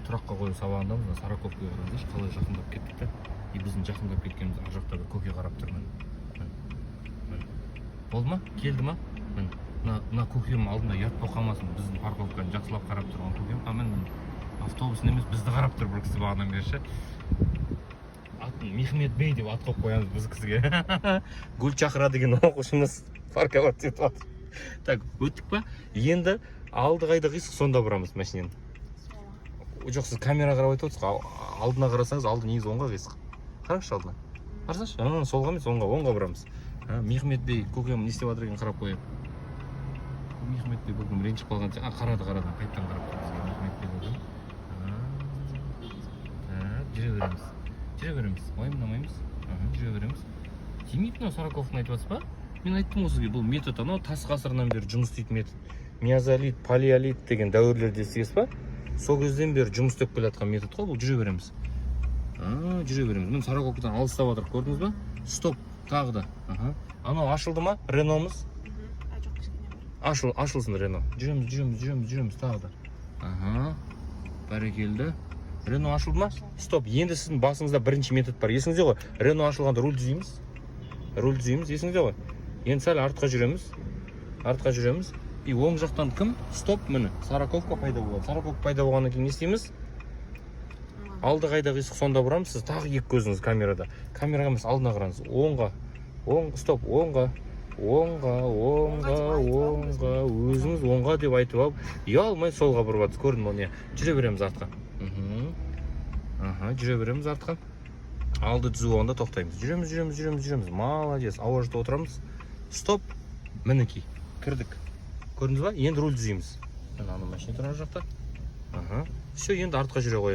тұраққа қою сабағындамыз, мына Сороковкаға қараңыздаршы, қалай жақындап кеттік та. И біздің жақындап кеткеніміз ар жақта бір көке қарап тұр. Болды ма? Келді ма? Мына көкем алдында ұят болып қалмасын, біздің парковканы жақсылап қарап тұрған көкем. Мен автобусын емес, бізді қарап тұр бір кісі бағанадан бері ше. Атын Мехмет Бей деп ат қойып қоямыз біз кісіге. Гүлчахра деген оқушымыз парковать етіп жатыр. Так, өттік па? Енді алды қайда қисық, сонда бұрамыз машинені. Жоқ, сіз камера қарап айтып отырсыз, алдына қарасаңыз, алды негізі оңға қисық. Қараңызшы алдына. Қарасаңшы, солға емес, оңға бұрамыз. Мехмет Бей көкем не істеп жатыр екен қарап қояйық. Мехмет Бей көкем ренжіп қалған сияқты. Қарады, қайттан қарап тұр бізге Мехмет Бей көкем. Жүре береміз. Уайымдамаймыз. Жүре береміз. Тимейді мынау Сороковканы айтып жатсыз ба? Мен айттым осы бұл метод, анау тас ғасырынан бері жұмыс істейтін метод. Мезолит, палеолит деген дәуірлерде естігесіз ба? Сол кезден бері жұмыс істеп келе жатқан метод қой, бұл жүре береміз. Жүре береміз. Мен Сороковкадан алыстап жатыр, көрдіңіз ба? Стоп, тағы да. Анау ашылды ма? Реномыз? Ашылсын Рено. Жүреміз тағы да. Бәрекелді. Рено ашылды ма? Стоп, енді сіздің басыңызда бірінші метод бар. Есіңізде ғой? Рено ашылғанда руль түзейміз. Есіңізде ғой? Енді сәл артқа жүреміз. И оң жақтан кім? Стоп, міне. Сороковка пайда болады. Сороковка пайда болғаннан кейін не істейміз? Алды қайда қисық, сонда бұрамыз. Сіз тағы екі көзіңіз камерада. Камераға емес, алдына қараңыз. Оңға. Стоп, оңға. Өзіңіз оңға деп айтып алып, ұялмай солға бұрып жатсыз. Көрдің бе? Жүре береміз артқа. Жүре береміз артқа. Алды түзу болғанда тоқтаймыз. Жүреміз. Молодец. Ауа жұртта отырамыз. Стоп. Мінекей. Кірдік. Көрдіңіз ба? Енді руль түзейміз. Ана машина тұр ар жақта. Все, енді артқа жүре қоямыз.